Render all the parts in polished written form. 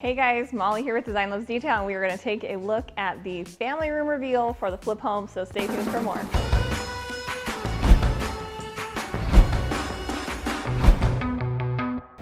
Hey guys, Molly here with Design Loves Detail, and we are going to take a look at the family room reveal for the flip home, so stay tuned for more.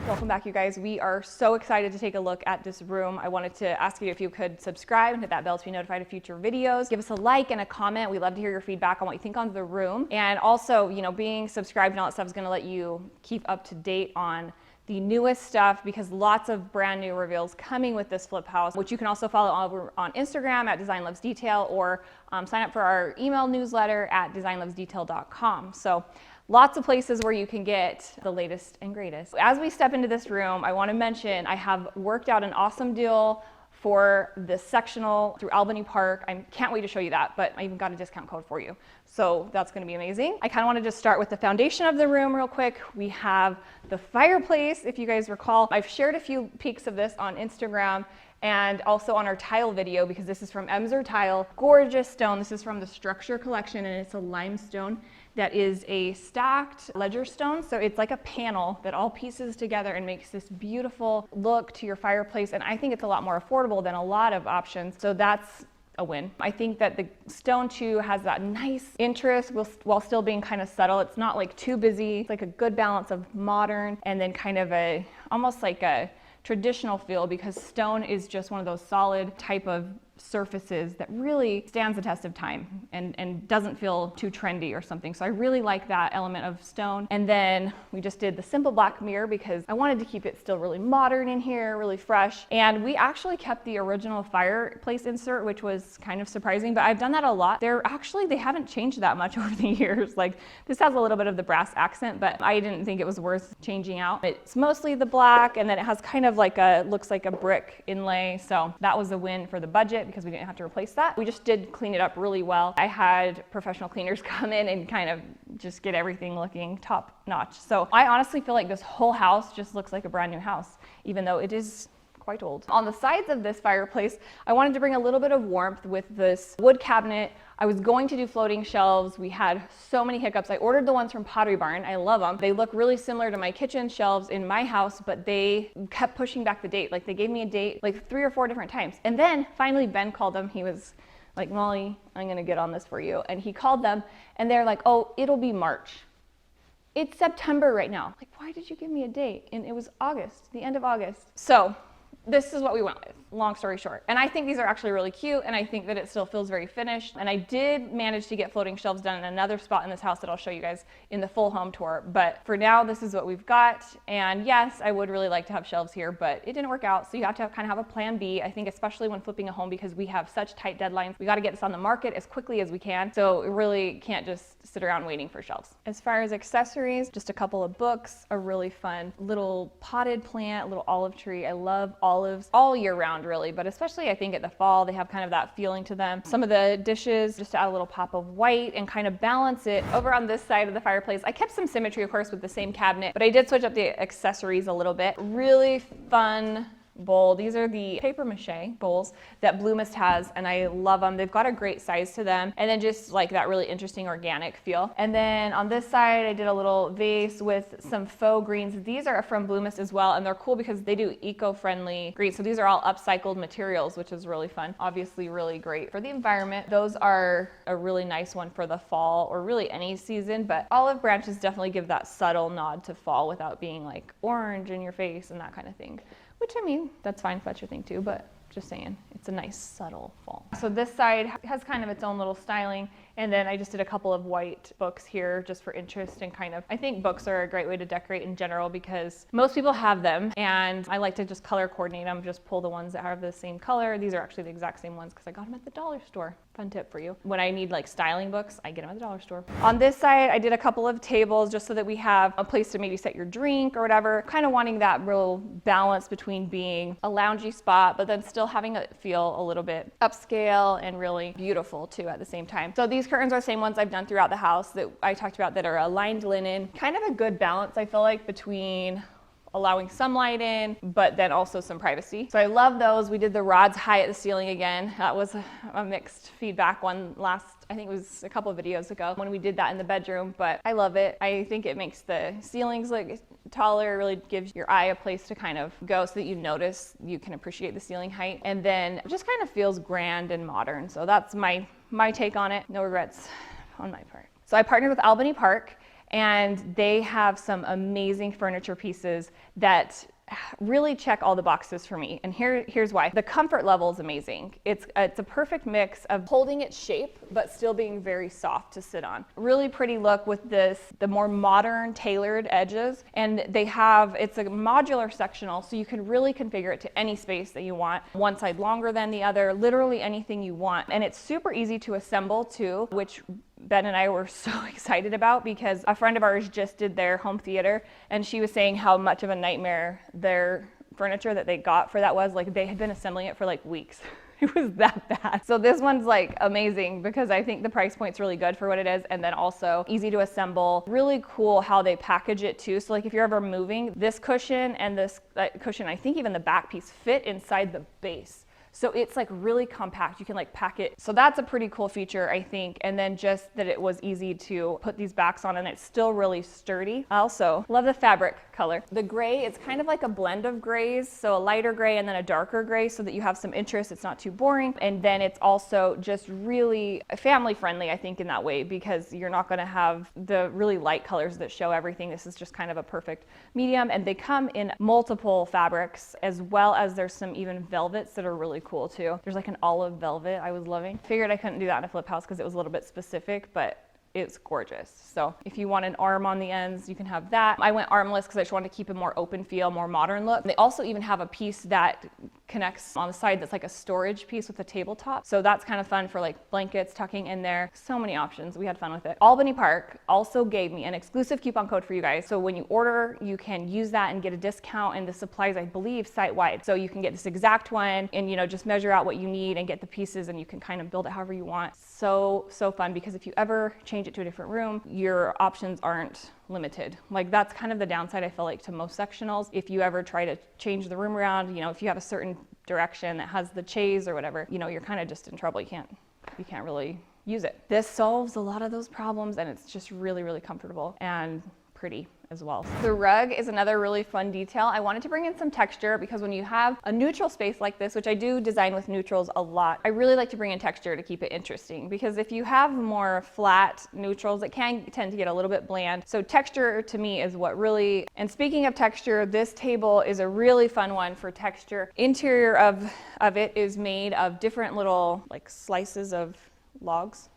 Welcome back, you guys. We are so excited to take a look at this room. I wanted to ask you if you could subscribe and hit that bell to be notified of future videos. Give us a like and a comment. We love to hear your feedback on what you think on the room. And also, being subscribed and all that stuff is going to let you keep up to date on the newest stuff, because lots of brand new reveals coming with this flip house, which you can also follow over on Instagram at Design Loves Detail, or sign up for our email newsletter at designlovesdetail.com. So lots of places where you can get the latest and greatest. As we step into this room, I want to mention I have worked out an awesome deal for the sectional through Albany Park. I can't wait to show you that, but I even got a discount code for you. So that's going to be amazing. I kind of want to just start with the foundation of the room real quick. We have the fireplace, if you guys recall. I've shared a few peeks of this on Instagram and also on our tile video, because this is from Emser Tile. Gorgeous stone. This is from the Structure collection, and it's a limestone that is a stacked ledger stone. So it's like a panel that all pieces together and makes this beautiful look to your fireplace. And I think it's a lot more affordable than a lot of options. So that's a win. I think that the stone too has that nice interest while still being kind of subtle. It's not like too busy. It's like a good balance of modern and then kind of almost like a traditional feel, because stone is just one of those solid type of surfaces that really stands the test of time and doesn't feel too trendy or something. So I really like that element of stone. And then we just did the simple black mirror because I wanted to keep it still really modern in here, really fresh. And we actually kept the original fireplace insert, which was kind of surprising, but I've done that a lot. They haven't changed that much over the years. Like, this has a little bit of the brass accent, but I didn't think it was worth changing out. It's mostly the black, and then it has kind of like looks like a brick inlay. So that was a win for the budget, because we didn't have to replace that. We just did clean it up really well. I had professional cleaners come in and kind of just get everything looking top notch. So I honestly feel like this whole house just looks like a brand new house, even though it is quite old. On the sides of this fireplace, I wanted to bring a little bit of warmth with this wood cabinet. I was going to do floating shelves. We had so many hiccups. I ordered the ones from Pottery Barn. I love them. They look really similar to my kitchen shelves in my house, but they kept pushing back the date. Like, they gave me a date like 3 or 4 different times. And then finally Ben called them. He was like, "Molly, I'm gonna get on this for you." And he called them and they're like, "Oh, it'll be March." It's September right now. Like, why did you give me a date? And it was August, the end of August. So this is what we went with, long story short. And I think these are actually really cute, and I think that it still feels very finished. And I did manage to get floating shelves done in another spot in this house that I'll show you guys in the full home tour. But for now, this is what we've got. And yes, I would really like to have shelves here, but it didn't work out. So you have to kind of have a plan B, I think, especially when flipping a home, because we have such tight deadlines. We got to get this on the market as quickly as we can. So we really can't just sit around waiting for shelves. As far as accessories, just a couple of books, a really fun little potted plant, little olive tree. I love olives all year round, really, but especially I think at the fall, they have kind of that feeling to them. Some of the dishes, just to add a little pop of white and kind of balance it. Over on this side of the fireplace, I kept some symmetry, of course, with the same cabinet, but I did switch up the accessories a little bit. Really fun bowl. These are the paper mache bowls that Blue Mist has, and I love them. They've got a great size to them, and then just like that really interesting organic feel. And then on this side, I did a little vase with some faux greens. These are from Blue Mist as well, and they're cool because they do eco-friendly greens. So these are all upcycled materials, which is really fun. Obviously really great for the environment. Those are a really nice one for the fall, or really any season, but olive branches definitely give that subtle nod to fall without being like orange in your face and that kind of thing. Which, I mean, that's fine if that's your thing too, but just saying, it's a nice subtle fall. So this side has kind of its own little styling. And then I just did a couple of white books here just for interest, and kind of, I think books are a great way to decorate in general because most people have them, and I like to just color coordinate them, just pull the ones that have the same color. These are actually the exact same ones because I got them at the dollar store. Fun tip for you. When I need like styling books, I get them at the dollar store. On this side, I did a couple of tables just so that we have a place to maybe set your drink or whatever, kind of wanting that real balance between being a loungy spot, but then still having it feel a little bit upscale and really beautiful too at the same time. So these curtains are the same ones I've done throughout the house that I talked about that are a lined linen, kind of a good balance, I feel like, between allowing some light in, but then also some privacy. So I love those. We did the rods high at the ceiling again. That was a mixed feedback one last, I think it was a couple of videos ago when we did that in the bedroom, but I love it. I think it makes the ceilings look taller, really gives your eye a place to kind of go so that you notice, you can appreciate the ceiling height, and then it just kind of feels grand and modern. So that's my take on it. No regrets on my part. So I partnered with Albany Park, and they have some amazing furniture pieces that really check all the boxes for me. And here's why. The comfort level is amazing. It's a perfect mix of holding its shape, but still being very soft to sit on. Really pretty look with the more modern tailored edges. And it's a modular sectional, so you can really configure it to any space that you want. One side longer than the other, literally anything you want. And it's super easy to assemble too, which Ben and I were so excited about, because a friend of ours just did their home theater, and she was saying how much of a nightmare their furniture that they got for that was. Like, they had been assembling it for like weeks. It was that bad. So this one's like amazing because I think the price point's really good for what it is, and then also easy to assemble. Really cool how they package it too. So like if you're ever moving, this cushion and this cushion, I think even the back piece, fit inside the base. So it's like really compact. You can like pack it. So that's a pretty cool feature, I think. And then just that it was easy to put these backs on, and it's still really sturdy. I also love the fabric color. The gray, it's kind of like a blend of grays. So a lighter gray and then a darker gray, so that you have some interest. It's not too boring. And then it's also just really family friendly, I think, in that way, because you're not gonna have the really light colors that show everything. This is just kind of a perfect medium. And they come in multiple fabrics, as well as there's some even velvets that are really cool too. There's like an olive velvet I was loving. Figured I couldn't do that in a flip house because it was a little bit specific, but it's gorgeous. So if you want an arm on the ends, you can have that. I went armless because I just wanted to keep a more open feel, more modern look. They also even have a piece that connects on the side that's like a storage piece with a tabletop. So that's kind of fun for like blankets tucking in there. So many options. We had fun with it. Albany Park also gave me an exclusive coupon code for you guys. So when you order, you can use that and get a discount, and the supplies, I believe, site-wide. So you can get this exact one and, you know, just measure out what you need and get the pieces, and you can kind of build it however you want. So fun, because if you ever change it to a different room, your options aren't limited. Like, that's kind of the downside, I feel like, to most sectionals. If you ever try to change the room around, you know, if you have a certain direction that has the chaise or whatever, you know, you're kind of just in trouble. You can't really use it. This solves a lot of those problems, and it's just really, really comfortable and pretty as well. The rug is another really fun detail. I wanted to bring in some texture because when you have a neutral space like this, which I do design with neutrals a lot, I really like to bring in texture to keep it interesting, because if you have more flat neutrals, it can tend to get a little bit bland. So texture to me is what really, and speaking of texture, this table is a really fun one for texture. Interior of it is made of different little like slices of logs.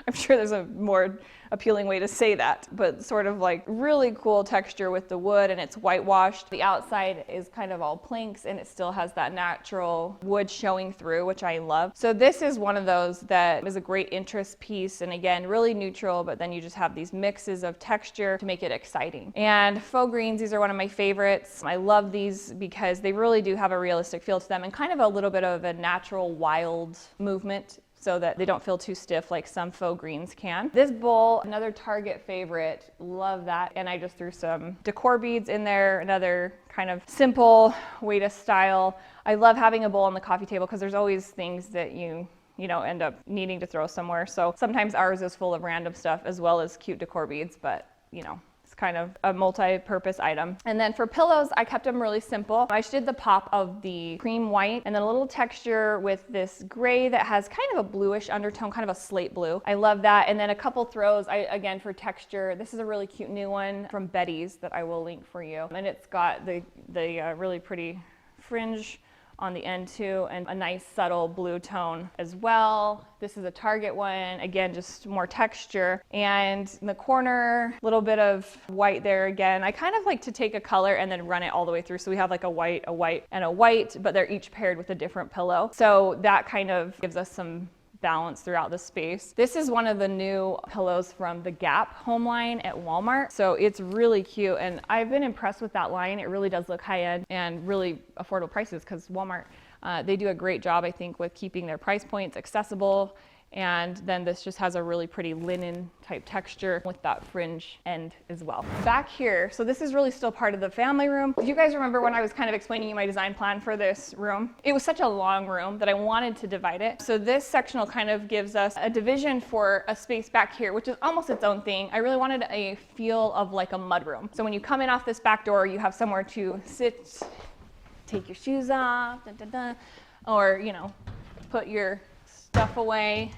I'm sure there's a more appealing way to say that, but sort of like really cool texture with the wood, and it's whitewashed. The outside is kind of all planks, and it still has that natural wood showing through, which I love. So this is one of those that is a great interest piece, and again, really neutral, but then you just have these mixes of texture to make it exciting. And faux greens, these are one of my favorites. I love these because they really do have a realistic feel to them, and kind of a little bit of a natural wild movement, so that they don't feel too stiff like some faux greens can. This bowl, another Target favorite, love that. And I just threw some decor beads in there, another kind of simple way to style. I love having a bowl on the coffee table because there's always things that you know, end up needing to throw somewhere. So sometimes ours is full of random stuff as well as cute decor beads, but you know, kind of a multi-purpose item. And then for pillows, I kept them really simple. I just did the pop of the cream white and then a little texture with this gray that has kind of a bluish undertone, kind of a slate blue. I love that. And then a couple throws, again, for texture. This is a really cute new one from Betty's that I will link for you. And it's got the really pretty fringe on the end too, and a nice subtle blue tone as well. This is a Target one, again, just more texture. And in the corner, a little bit of white there again. I kind of like to take a color and then run it all the way through. So we have like a white, and a white, but they're each paired with a different pillow. So that kind of gives us some balance throughout the space. This is one of the new pillows from the Gap home line at Walmart. So it's really cute, and I've been impressed with that line. It really does look high-end and really affordable prices, because Walmart, they do a great job, I think, with keeping their price points accessible And then this just has a really pretty linen type texture with that fringe end as well. Back here, so this is really still part of the family room. Do you guys remember when I was kind of explaining you my design plan for this room? It was such a long room that I wanted to divide it. So this sectional kind of gives us a division for a space back here, which is almost its own thing. I really wanted a feel of like a mudroom. So when you come in off this back door, you have somewhere to sit, take your shoes off, or, you know, put your stuff away.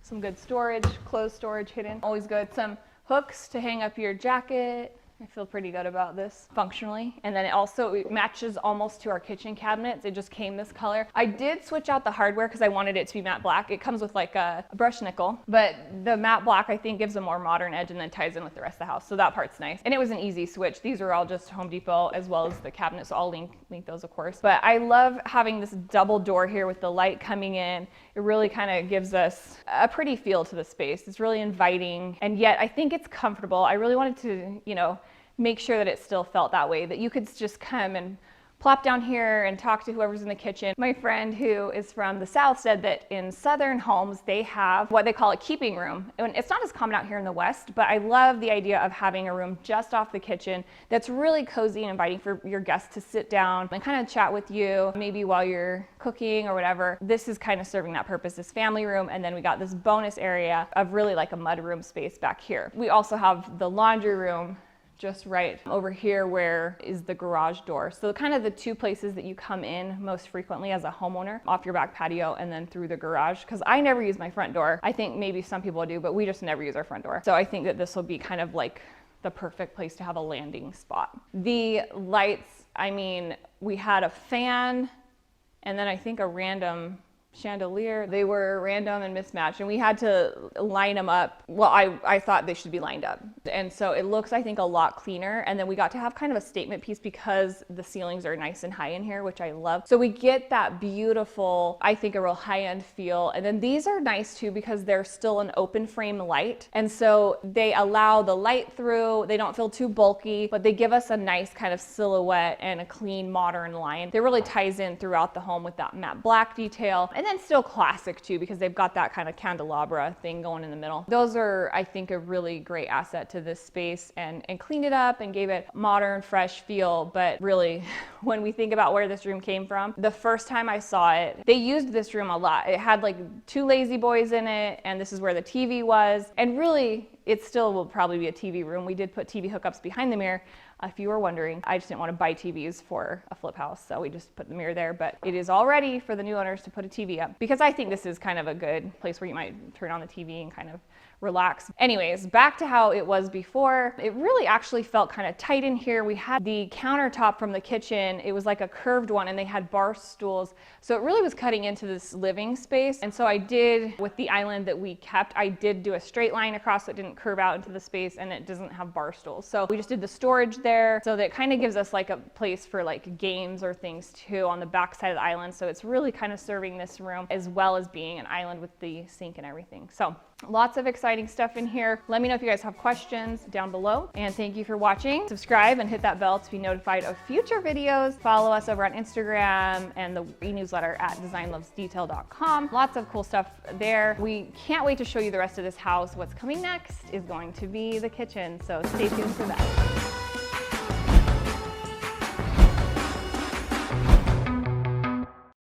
Some good storage, clothes storage hidden, always good. Some hooks to hang up your jacket. I feel pretty good about this functionally. And then it matches almost to our kitchen cabinets. It just came this color. I did switch out the hardware because I wanted it to be matte black. It comes with like a brush nickel, but the matte black I think gives a more modern edge and then ties in with the rest of the house. So that part's nice. And it was an easy switch. These are all just Home Depot as well as the cabinets. So I'll link those of course. But I love having this double door here with the light coming in. It really kind of gives us a pretty feel to the space. It's really inviting, and yet I think it's comfortable. I really wanted to, you know, make sure that it still felt that way, that you could just come and plop down here and talk to whoever's in the kitchen. My friend who is from the South said that in Southern homes, they have what they call a keeping room. And it's not as common out here in the West, but I love the idea of having a room just off the kitchen that's really cozy and inviting for your guests to sit down and kind of chat with you, maybe while you're cooking or whatever. This is kind of serving that purpose, this family room. And then we got this bonus area of really like a mudroom space back here. We also have the laundry room just right over here where is the garage door. So kind of the two places that you come in most frequently as a homeowner, off your back patio and then through the garage. Because I never use my front door. I think maybe some people do, but we just never use our front door. So I think that this will be kind of like the perfect place to have a landing spot. The lights, I mean, we had a fan and then I think a random chandelier. They were random and mismatched and we had to line them up. Well, I thought they should be lined up. And so it looks, I think, a lot cleaner. And then we got to have kind of a statement piece because the ceilings are nice and high in here, which I love. So we get that beautiful, I think, a real high-end feel. And then these are nice too because they're still an open frame light. And so they allow the light through. They don't feel too bulky, but they give us a nice kind of silhouette and a clean modern line. It really ties in throughout the home with that matte black detail. And then still classic too, because they've got that kind of candelabra thing going in the middle. Those are, I think, a really great asset to this space and cleaned it up and gave it modern, fresh feel. But really, when we think about where this room came from, the first time I saw it, they used this room a lot. It had like 2 lazy boys in it, and this is where the TV was. And really, it still will probably be a TV room. We did put TV hookups behind the mirror. If you were wondering, I just didn't want to buy TVs for a flip house, so we just put the mirror there, but it is all ready for the new owners to put a TV up because I think this is kind of a good place where you might turn on the TV and kind of relax. Anyways, back to how it was before. It really actually felt kind of tight in here. We had the countertop from the kitchen. It was like a curved one and they had bar stools. So it really was cutting into this living space. And so I did, with the island that we kept, I did do a straight line across so it didn't curve out into the space and it doesn't have bar stools. So we just did the storage there. So that it kind of gives us like a place for like games or things too on the back side of the island. So it's really kind of serving this room as well as being an island with the sink and everything. So lots of exciting stuff in here. Let me know if you guys have questions down below. And thank you for watching. Subscribe and hit that bell to be notified of future videos. Follow us over on Instagram and the e-newsletter at designlovesdetail.com. Lots of cool stuff there. We can't wait to show you the rest of this house. What's coming next is going to be the kitchen. So stay tuned for that.